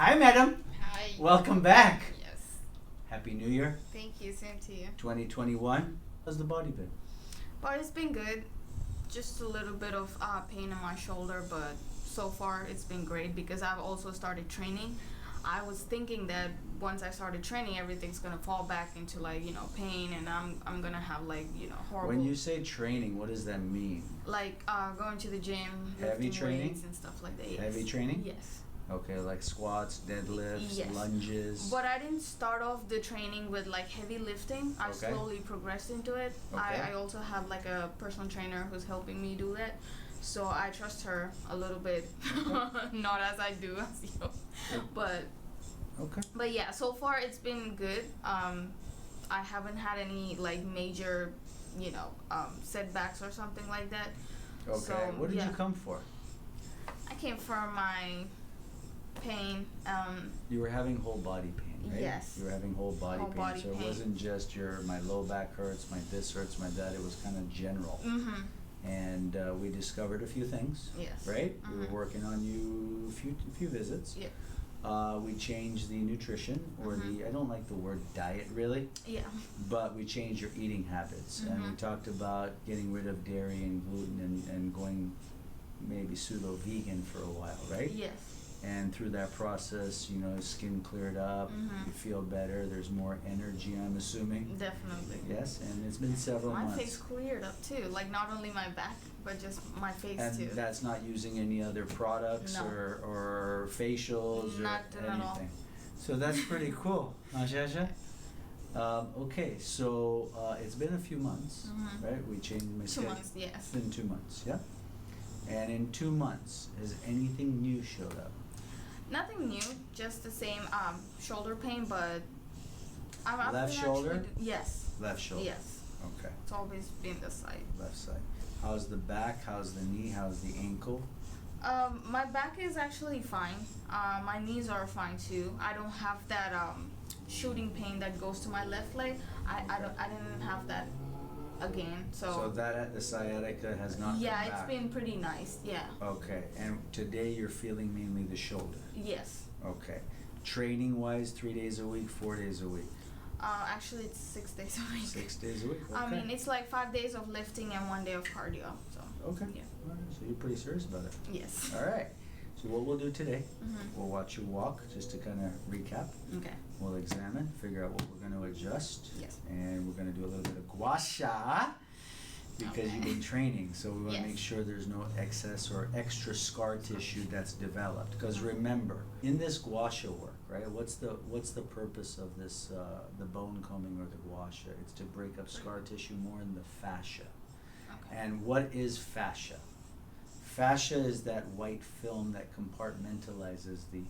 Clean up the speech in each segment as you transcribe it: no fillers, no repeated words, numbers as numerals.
Hi, madam. Hi. Welcome back. Yes. Happy New Year. Thank you. Same to you. 2021. How's the body been? Well, it's been good. Just a little bit of pain in my shoulder, but so far it's been great because I've also started training. I was thinking that once I started training, everything's gonna fall back into pain, and I'm gonna have horrible. When you say training, what does that mean? Like going to the gym, Heavy lifting training? weights and stuff like that. Yes. Heavy training? Yes. Okay, like squats, deadlifts, Yes. lunges. But I didn't start off the training with heavy lifting. I Okay. slowly progressed into it. Okay. I also have a personal trainer who's helping me do that. So I trust her a little bit. Not as I do as you. But Okay. but yeah, so far it's been good. I haven't had any major, setbacks or something like that. Okay. So, What did yeah. you come for? I came for my pain. You were having whole body pain, right? Yes. You were having whole body Whole pain. body So it pain. wasn't just my low back hurts, my this hurts, my that. It was kind of general. Mhm. And we discovered a few things. Yes. Right? We were Mhm. working on you a few visits. Yeah. We changed the nutrition, or I don't like the word diet really, Yeah. but we changed your eating habits. And we Mhm. talked about getting rid of dairy and gluten and going maybe pseudo-vegan for a while, right? Yes. And through that process, skin cleared up, Mhm. you feel better, there's more energy, I'm assuming. Definitely. Yes, and it's been several My months. face cleared up too. Not only my back, but just my face And too. that's not using any other products No. or facials Nothing or at all. anything. So that's pretty cool, huh, Shasha? Okay, so it's been a few months, Mhm. right? We changed my 2 schedule. months, yes. It's been 2 months, yeah? And in 2 months, has anything new showed up? Nothing new, just the same shoulder pain, but I've Left been shoulder? actually Yes. Left shoulder. Yes. Okay, It's always been this side. left side. How's the back? How's the knee? How's the ankle? My back is actually fine. My knees are fine too. I don't have that shooting pain that goes to my left leg. I didn't have that again. So that the sciatica has not yeah, come it's back. been pretty nice. Yeah. Okay, and today you're feeling mainly the shoulder. Yes. Okay. Training wise, 3 days a week, 4 days a week? Actually, it's 6 days a week. 6 days a week? Okay. I mean, it's 5 days of lifting and 1 day of cardio. So. Okay. Yeah. All right, so you're pretty serious about it. Yes. All right. So what we'll do today, Mhm. we'll watch you walk just to kind of recap. Okay. We'll examine, figure out what we're going to adjust. Yes. And we're going to do a little bit of gua sha because you've been training. So we want to Yes. make sure there's no excess or extra scar tissue that's developed. Because remember, in this gua sha work, right? What's the purpose of this the bone combing or the gua sha? It's to break up scar tissue more in the fascia. Okay. And what is fascia? Fascia is that white film that compartmentalizes the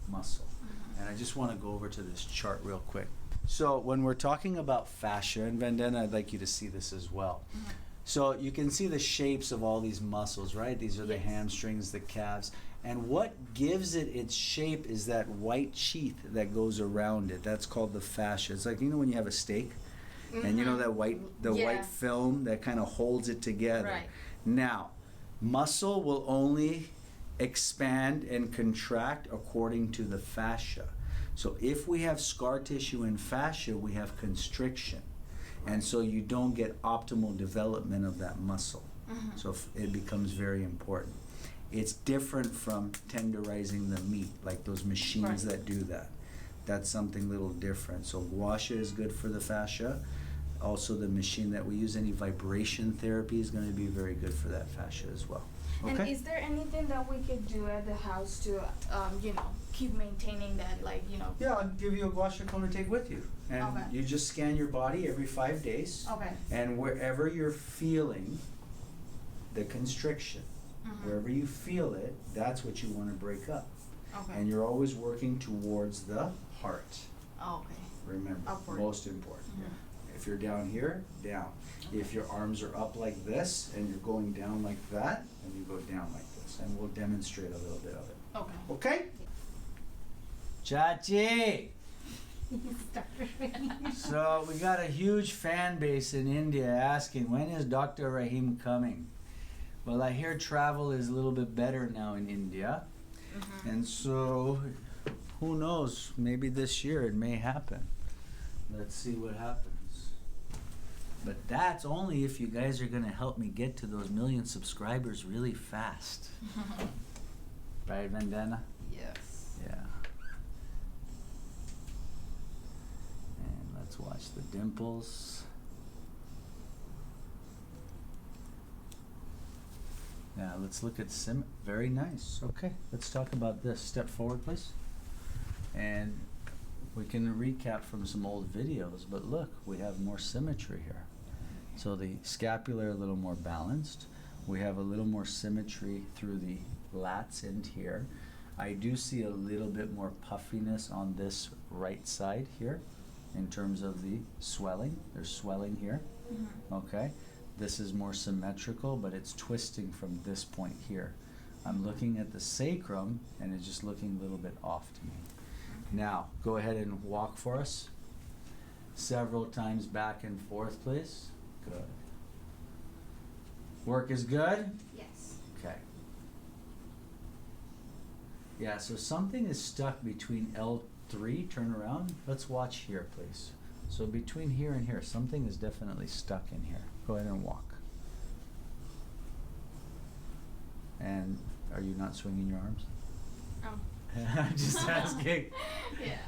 muscle. Mhm. And I just want to go over to this chart real quick. So when we're talking about fascia, and Vandana, I'd like you to see this as well. Mhm. So you can see the shapes of all these muscles, right? These are the Yes. hamstrings, the calves. And what gives it its shape is that white sheath that goes around it. That's called the fascia. It's like, when you have a steak, and you know Mhm. that white Yeah. film that kind of holds it together. Right. Now, muscle will only expand and contract according to the fascia. So if we have scar tissue in fascia, we have constriction. And so you don't get optimal development of that muscle. Mhm. So it becomes very important. It's different from tenderizing the meat, like those machines Right. that do that. That's something a little different. So gua sha is good for the fascia. Also, the machine that we use, any vibration therapy, is going to be very good for that fascia as well. Okay? And is there anything that we could do at the house to, keep maintaining that, Yeah, I'll give you a gua sha cone to take with you. And Okay. you just scan your body every 5 days. Okay. And wherever you're feeling the constriction, Mhm. wherever you feel it, that's what you want to break up. Okay. And you're always working towards the heart. Okay. Remember, Upward. most important. Mhm. If you're down here, down. If your arms are up like this and you're going down like that, then you go down like this. And we'll demonstrate a little bit of it. Okay. Okay? Chachi! So we got a huge fan base in India asking, when is Dr. Rahim coming? Well, I hear travel is a little bit better now in India. Mhm. And so who knows? Maybe this year it may happen. Let's see what happens. But that's only if you guys are going to help me get to those 1 million subscribers really fast. Right, Vandana? Yes. Yeah. And let's watch the dimples. Now let's look at very nice. Okay, let's talk about this. Step forward, please. And we can recap from some old videos, but look, we have more symmetry here. So the scapula a little more balanced. We have a little more symmetry through the lats end here. I do see a little bit more puffiness on this right side here in terms of the swelling. There's swelling here. Mm-hmm. Okay. This is more symmetrical, but it's twisting from this point here. I'm looking at the sacrum, and it's just looking a little bit off to me. Now, go ahead and walk for us. Several times back and forth, please. Good. Work is good? Yes. Okay. Yeah, so something is stuck between L3, turn around. Let's watch here, please. So between here and here, something is definitely stuck in here. Go ahead and walk. And are you not swinging your arms? Oh. I'm just asking. Yeah.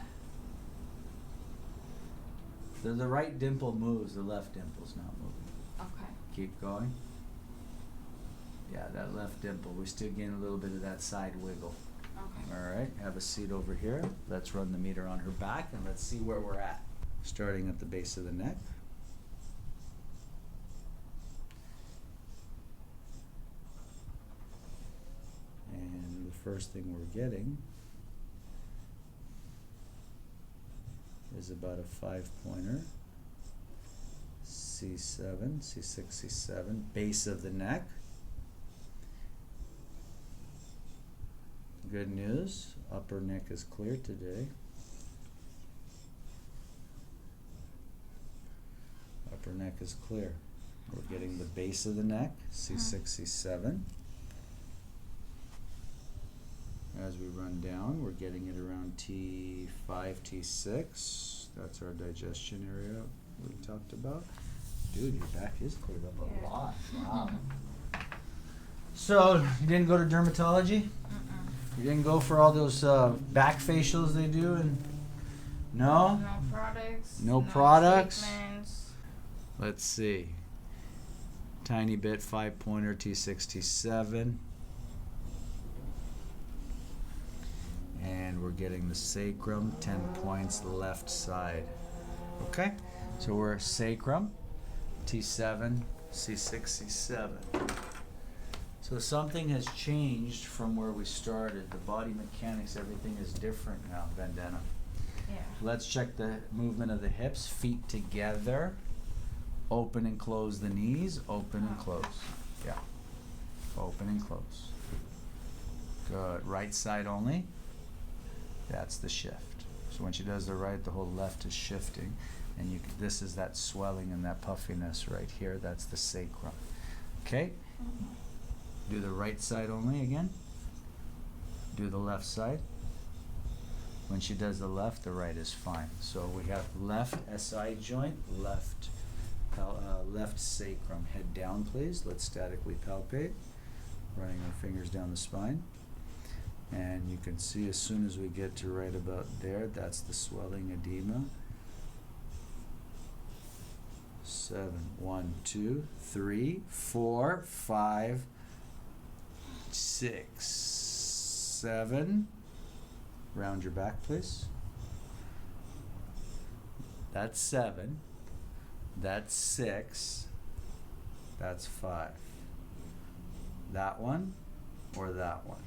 The right dimple moves, the left dimple's not moving. Okay. Keep going. Yeah, that left dimple. We still gain a little bit of that side wiggle. Okay. All right, have a seat over here. Let's run the meter on her back and let's see where we're at. Starting at the base of the neck. And the first thing we're getting is about a 5-pointer. C7, C6, C7, base of the neck. Good news, upper neck is clear today. Upper neck is clear. We're getting the base of the neck, C6, C7. As we run down, we're getting it around T5, T6. That's our digestion area we talked about. Dude, your back is cleared up a lot. Wow. So, you didn't go to dermatology? You didn't go for all those back facials they do? And no? No products. No products? Treatments. Let's see. Tiny bit, 5-pointer, T6, T7. And we're getting the sacrum, 10 points, left side. Okay? So we're sacrum, T7, C6, C7. So something has changed from where we started. The body mechanics, everything is different now, Vandana. Yeah. Let's check the movement of the hips, feet together. Open and close the knees, open and close. Yeah. Open and close. Good. Right side only. That's the shift. So when she does the right, the whole left is shifting. And this is that swelling and that puffiness right here. That's the sacrum. Okay? Do the right side only again. Do the left side. When she does the left, the right is fine. So we have left SI joint, left sacrum. Head down, please. Let's statically palpate. Running our fingers down the spine. And you can see as soon as we get to right about there, that's the swelling edema. 7, 1, 2, 3, 4, 5, 6, 7. Round your back, please. That's 7. That's 6. That's 5. That one or that one?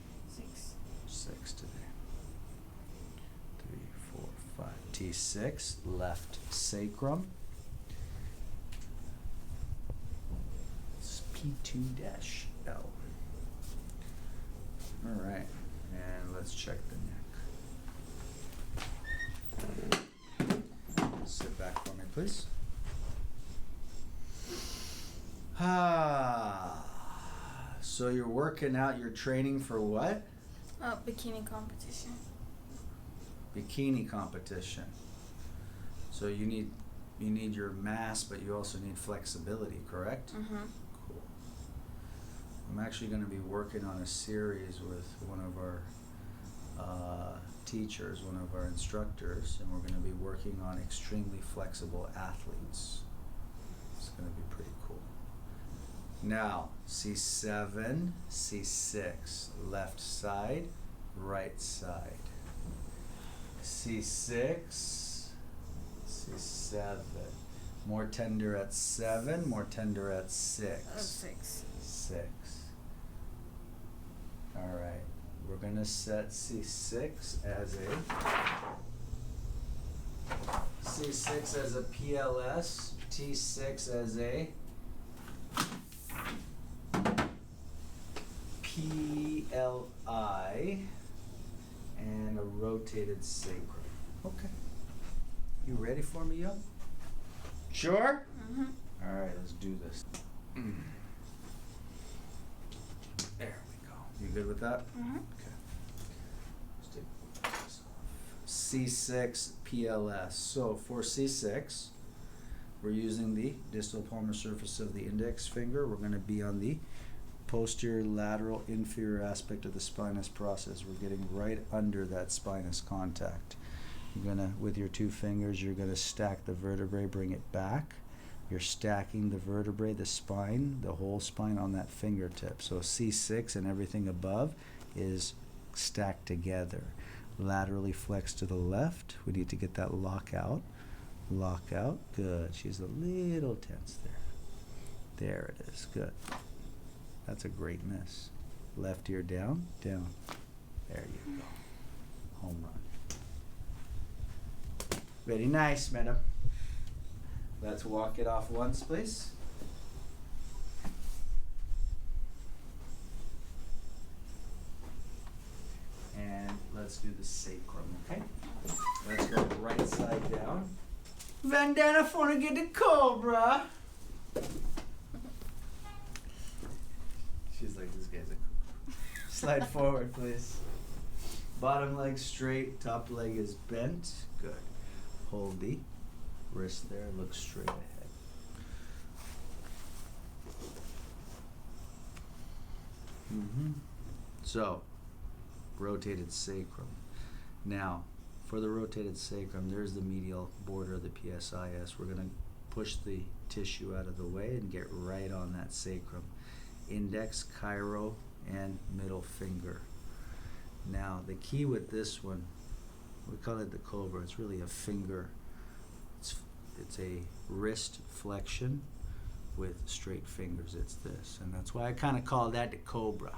6 today. 3, 4, 5. T6, left sacrum. It's P2-L. All right, and let's check the neck. Sit back for me, please. So you're working out, you're training for what? Bikini competition. bikini competition. So you need your mass, but you also need flexibility, correct? Mm-hmm. Cool. I'm actually going to be working on a series with one of our teachers, one of our instructors, and we're going to be working on extremely flexible athletes. It's going to be pretty cool. Now, C7, C6, left side, right side. C6, C7. More tender at 7, more tender at 6. 6. 6. All right. We're going to set C6 as a PLS, T6 as a PLI, and a rotated sacrum. Okay. You ready for me, yo? Sure? Mm-hmm. All right, let's do this. There we go. You good with that? Mm-hmm. Okay. Let's take this off. C6 PLS. So for C6, we're using the distal palmar surface of the index finger. We're going to be on the posterior lateral inferior aspect of the spinous process. We're getting right under that spinous contact. You're going to, with your two fingers, you're going to stack the vertebrae, bring it back. You're stacking the vertebrae, the spine, the whole spine on that fingertip. So C6 and everything above is stacked together. Laterally flex to the left. We need to get that lock out. Lock out. Good. She's a little tense there. There it is. Good. That's a great miss. Left ear down, down. There you go. Home run. Very nice, madam. Let's walk it off once, please. And let's do the sacrum, okay? Let's go right side down. Vandana, wanna get the cobra. She's like, this guy's a cobra. Slide forward, please. Bottom leg straight, top leg is bent. Good. Hold the wrist there, look straight ahead. So, rotated sacrum. Now, for the rotated sacrum, there's the medial border of the PSIS. We're going to push the tissue out of the way and get right on that sacrum. Index, chiro, and middle finger. Now, the key with this one, we call it the cobra. It's really a finger. It's a wrist flexion with straight fingers. It's this, and that's why I kind of call that the cobra,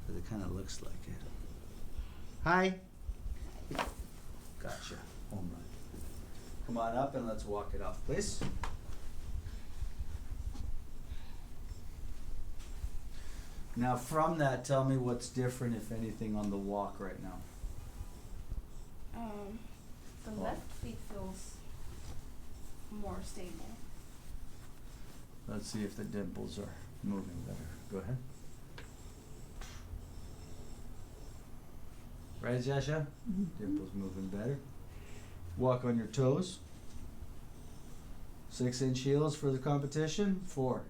because it kind of looks like it. Hi. Gotcha. Home run. Come on up and let's walk it off, please. Now, from that, tell me what's different, if anything, on the walk right now. The left feet feels more stable. Let's see if the dimples are moving better. Go ahead. Right, Jasha? Mm-hmm. Dimples moving better. Walk on your toes. 6-inch heels for the competition. 4.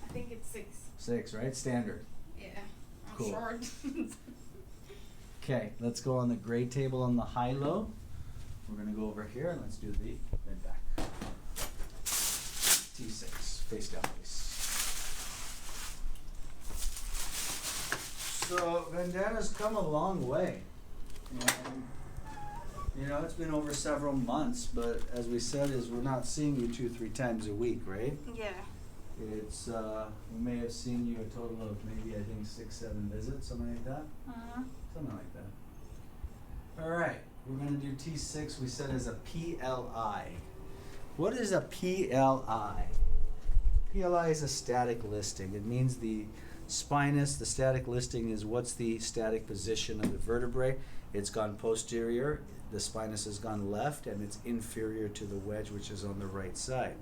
I think it's 6. 6, right? Standard. Yeah. I'm Cool. short. Okay, let's go on the grade table on the high-low. We're going to go over here and let's do the bend back. T6, face down, please. So, Vandana's come a long way. And, you know, it's been over several months, but as we said, is we're not seeing you 2-3 times a week, right? Yeah. It's, we may have seen you a total of maybe, I think, 6-7 visits, something like that. Something like that. All right, we're going to do T6, we said as a PLI. What is a PLI? PLI is a static listing. It means the spinous, the static listing is what's the static position of the vertebrae. It's gone posterior, the spinous has gone left, and it's inferior to the wedge, which is on the right side.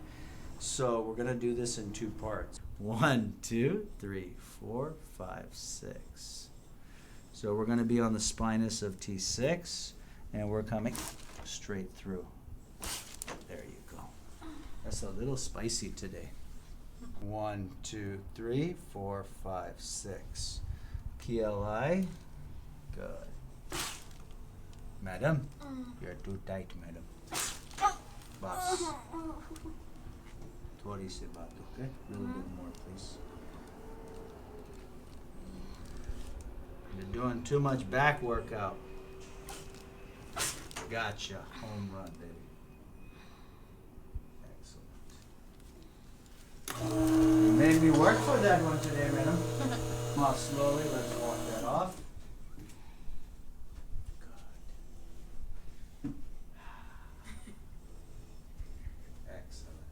So we're going to do this in 2 parts. 1, 2, 3, 4, 5, 6. So we're going to be on the spinous of T6. And we're coming straight through. There you go. That's a little spicy today. 1, 2, 3, 4, 5, 6. PLI. Good. Madam, you're too tight, madam. Bas. Thodi se baat, okay? A little bit more, please. You're doing too much back workout. Gotcha. Home run, baby. Excellent. You made me work for that one today, madam. Come on, slowly. Let's walk that off. Good. Excellent.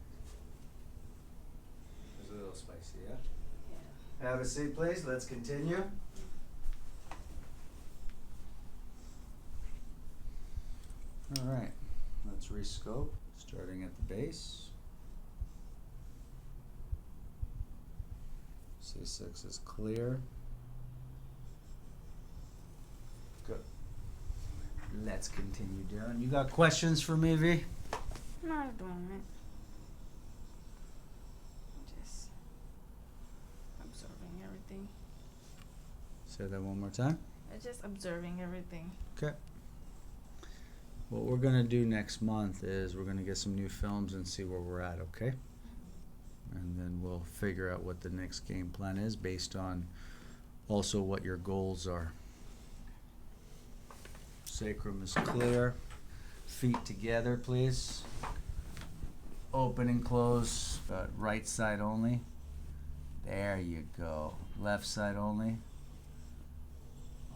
It's a little spicy, yeah? Yeah. Have a seat, please. Let's continue. All right, let's rescope, starting at the base. C6 is clear. Good. Let's continue down. You got questions for me, V? Not at the moment. Just observing everything. Say that one more time. Just observing everything. Okay. What we're going to do next month is we're going to get some new films and see where we're at, okay? And then we'll figure out what the next game plan is based on also what your goals are. Sacrum is clear. Feet together, please. Open and close, but right side only. There you go. Left side only.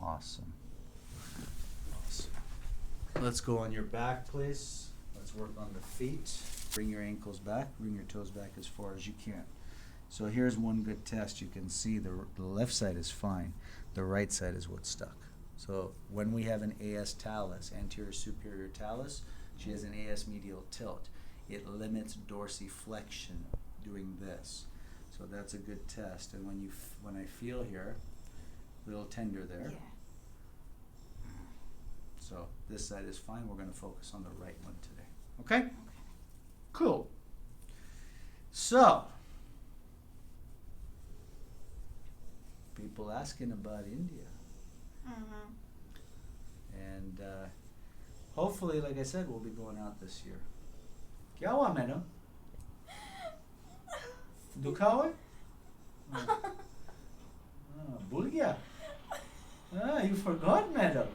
Awesome. Let's go on your back, please. Let's work on the feet. Bring your ankles back. Bring your toes back as far as you can. So here's one good test. You can see the left side is fine. The right side is what's stuck. So when we have an AS talus, anterior superior talus, she has an AS medial tilt. It limits dorsiflexion doing this. So that's a good test. And when I feel here, a little tender there. Yeah. So this side is fine. We're going to focus on the right one today. Okay? Cool. So, people asking about India. And hopefully, like I said, we'll be going out this year. Kya hua, madam? Dukha hua? Bhul gaya? You forgot, madam.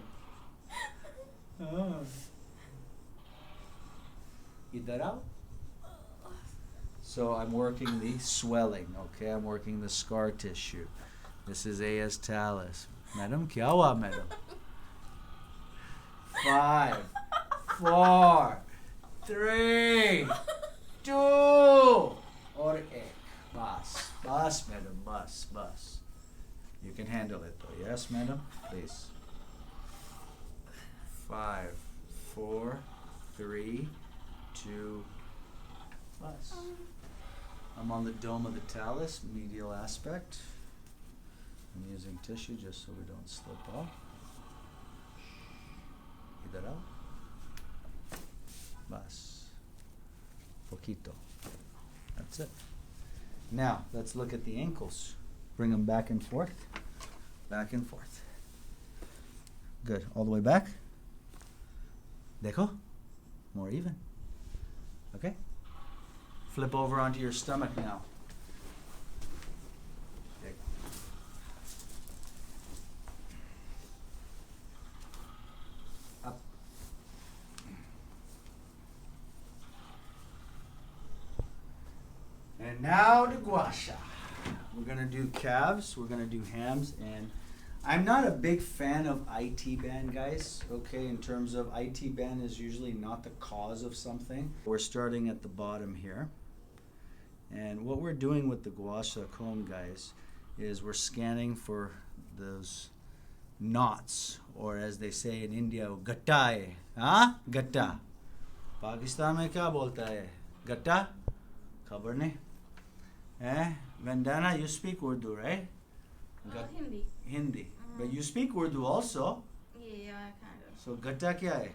Idhar aao. So I'm working the swelling, okay? I'm working the scar tissue. This is AS talus. Madam, kya hua, madam? 5, 4, 3, 2, or ek. Bas. Bas, madam. Bas. Bas. You can handle it though. Yes, madam? Please. 5, 4, 3, 2, bus. I'm on the dome of the talus, medial aspect. I'm using tissue just so we don't slip off. Idhar aao. Bus. Poquito. That's it. Now, let's look at the ankles. Bring them back and forth. Back and forth. Good. All the way back. Dekho. More even. Okay? Flip over onto your stomach now. Up. And now to gua sha. We're going to do calves, we're going to do hams, and I'm not a big fan of IT band, guys, okay, in terms of IT band is usually not the cause of something. We're starting at the bottom here. And what we're doing with the gua sha comb, guys, is we're scanning for those knots, or as they say in India, gatta hai. Huh? Gatta. Pakistan mein kya bolta hai? Gatta? Khabar nahi. Vandana, you speak Urdu, right? Hindi. Hindi. But you speak Urdu also. Yeah, kind of. So gata kya hai?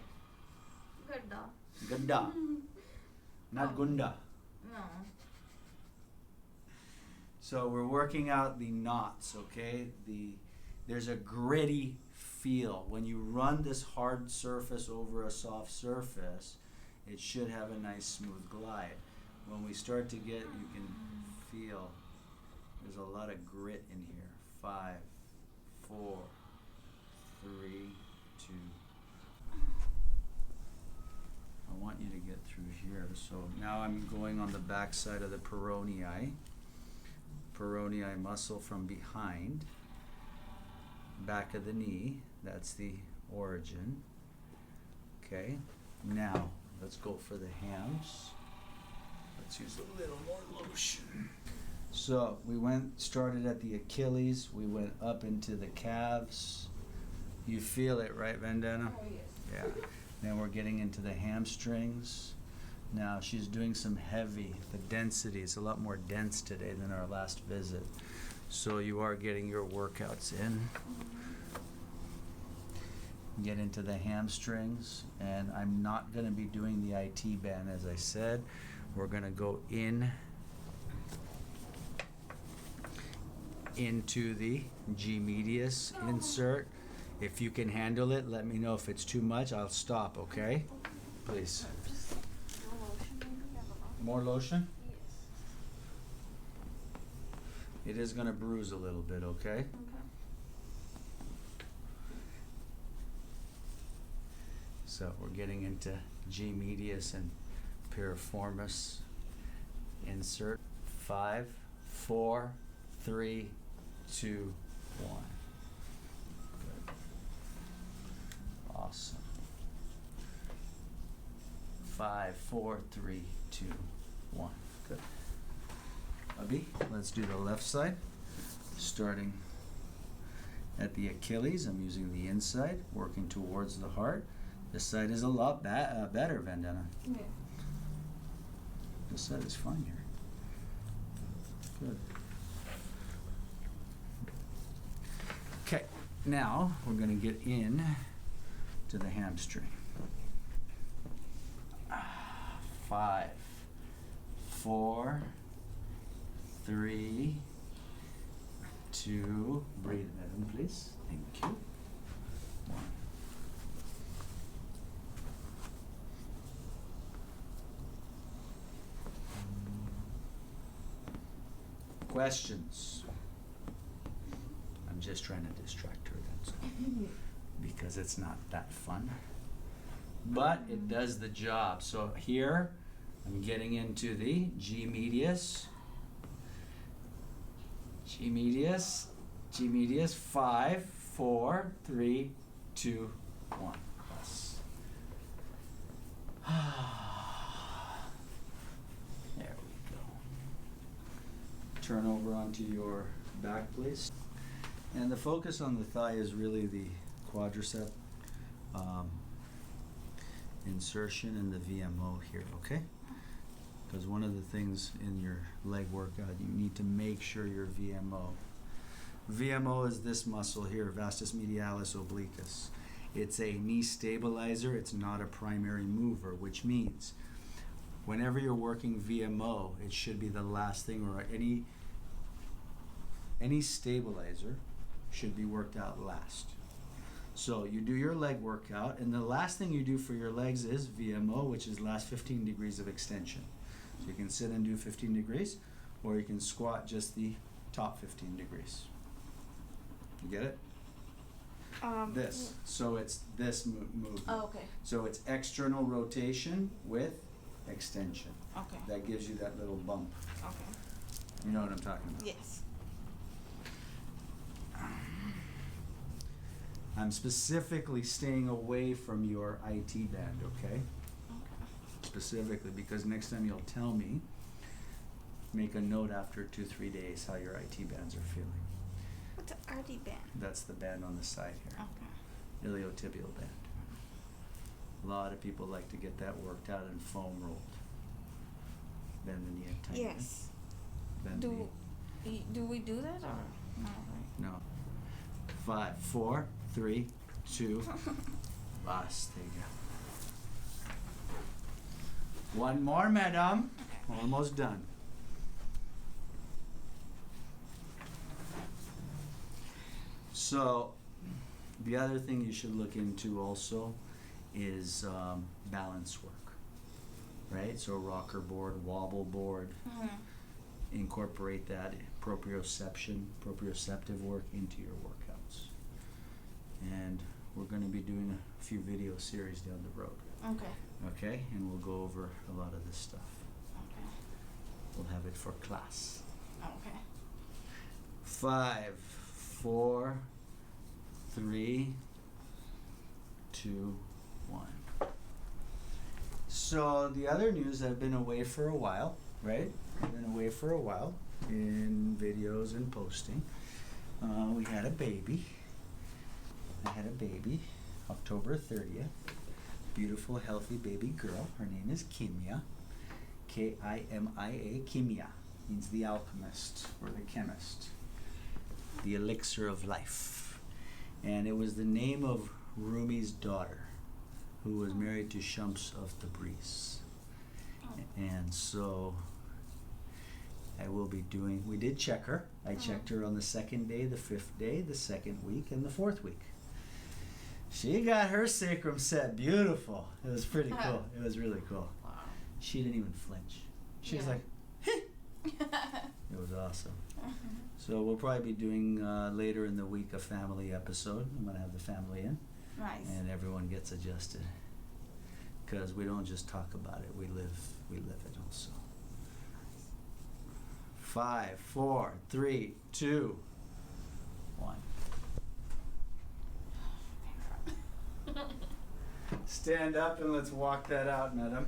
Gadda. Gadda. Not gunda. No. So we're working out the knots, okay? There's a gritty feel. When you run this hard surface over a soft surface, it should have a nice smooth glide. When we start to get, you can feel there's a lot of grit in here. 5, 4, 3, 2. I want you to get through here. So now I'm going on the back side of the peronei. Peronei muscle from behind, back of the knee. That's the origin. Okay, now let's go for the hams. Let's use a little more lotion. So we started at the Achilles, we went up into the calves. You feel it, right, Vandana? Oh, yes. Yeah. Then we're getting into the hamstrings. Now she's doing some heavy, the density is a lot more dense today than our last visit. So you are getting your workouts in. Get into the hamstrings, and I'm not going to be doing the IT band as I said. We're going to go into the G medius insert. If you can handle it, let me know. If it's too much, I'll stop, okay? Please. More lotion? It is going to bruise a little bit, okay? So we're getting into G medius and piriformis insert. 5, 4, 3, 2, 1. Good. Awesome. 5, 4, 3, 2, 1. Good. Abhi, let's do the left side. Starting at the Achilles, I'm using the inside, working towards the heart. This side is a lot better, Vandana. Yeah. This side is fine here. Good. Okay, now we're going to get in to the hamstring. 5, 4, 3, 2, breathe in, please. Thank you. 1. Questions? I'm just trying to distract her, that's all. Because it's not that fun. But it does the job. So here, I'm getting into the G medius. G medius. G medius. 5, 4, 3, 2, 1. Yes. There we go. Turn over onto your back, please. And the focus on the thigh is really the quadricep insertion and the VMO here, okay? Because one of the things in your leg workout, you need to make sure your VMO. VMO is this muscle here, vastus medialis obliquus. It's a knee stabilizer, it's not a primary mover, which means whenever you're working VMO, it should be the last thing, or any stabilizer should be worked out last. So you do your leg workout, and the last thing you do for your legs is VMO, which is last 15 degrees of extension. So you can sit and do 15 degrees, or you can squat just the top 15 degrees. You get it? This. So it's this movement. Oh, okay. So it's external rotation with extension. Okay. That gives you that little bump. Okay. You know what I'm talking about? Yes. I'm specifically staying away from your IT band, okay? Okay. Specifically, because next time you'll tell me, make a note after 2-3 days how your IT bands are feeling. What's the RD band? That's the band on the side here. Okay. Iliotibial band. A lot of people like to get that worked out and foam rolled. Bend the knee a tiny bit. Yes. Bend Do we do that or no? Right? No. 5, 4, 3, 2, Bastega. One more, madam. Almost done. So, the other thing you should look into also is balance work, right? So rocker board, wobble board, incorporate that proprioceptive work into your workouts. And we're going to be doing a few video series down the road. Okay. Okay? And we'll go over a lot of this stuff. Okay. We'll have it for class. Okay. 5, 4, 3, 2, 1. So the other news, I've been away for a while, right? I've been away for a while in videos and posting. We had a baby. I had a baby, October 30th. Beautiful, healthy baby girl. Her name is Kimia. K-I-M-I-A, Kimia. Means the alchemist or the chemist. The elixir of life. And it was the name of Rumi's daughter, who was married to Shams of Tabriz. And so I will be doing, we did check her. I checked her on the 2nd day, the 5th day, the 2nd week, and the 4th week. She got her sacrum set beautiful. It was pretty cool. It was really cool. Wow. She didn't even flinch. She was like, it was awesome. So we'll probably be doing later in the week a family episode. I'm going to have the family in. Nice. And everyone gets adjusted. Because we don't just talk about it, we live it also. 5, 4, 3, 2, 1. Stand up and let's walk that out, madam.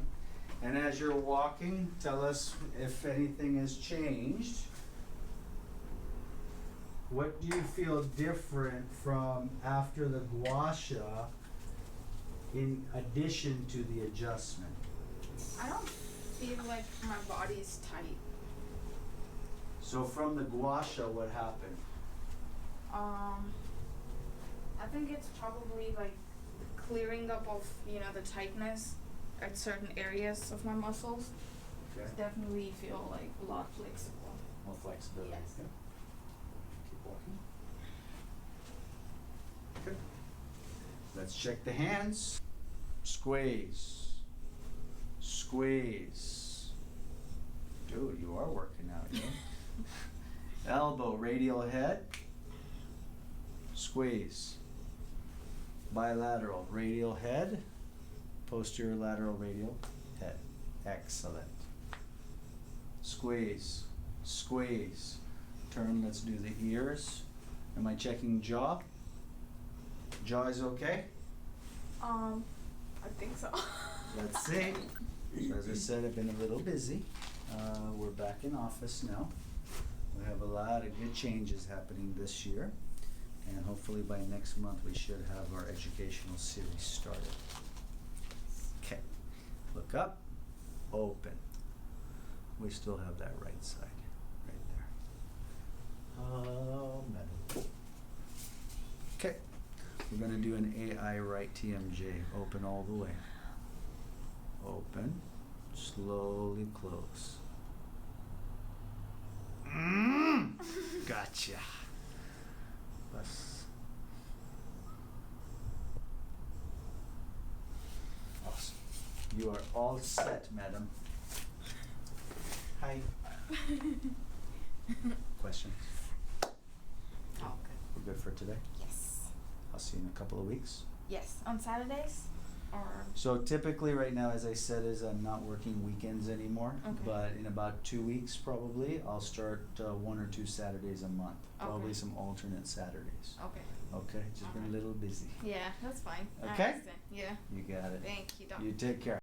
And as you're walking, tell us if anything has changed. What do you feel different from after the gua sha in addition to the adjustment? I don't feel like my body is tight. So from the gua sha, what happened? I think it's probably like the clearing up of, the tightness at certain areas of my muscles. Okay. Definitely feel like a lot flexible. More flexibility. Yes. Okay. Keep walking. Good. Let's check the hands. Squeeze. Squeeze. Dude, you are working out, yeah? Elbow, radial head. Squeeze. Bilateral, radial head. Posterior lateral radial head. Excellent. Squeeze. Squeeze. Turn, let's do the ears. Am I checking jaw? Jaw is okay? I think so. Let's see. So as I said, I've been a little busy. We're back in office now. We have a lot of good changes happening this year. And hopefully by next month we should have our educational series started. Okay. Look up. Open. We still have that right side. Right there. Metal. Okay. We're going to do an AI right TMJ. Open all the way. Open. Slowly close. Gotcha. Bus. Awesome. You are all set, madam. Hi. Questions? Oh, good. We're good for today? Yes. I'll see you in a couple of weeks. Yes. On Saturdays? Or? So typically right now, as I said, is I'm not working weekends anymore. Okay. But in about 2 weeks probably, I'll start 1 or 2 Saturdays a month. Probably Okay. some alternate Saturdays. Okay. Okay? Just been a little busy. Yeah, that's fine. I Okay? understand. Yeah. You got it. Thank you, Doctor. You take care.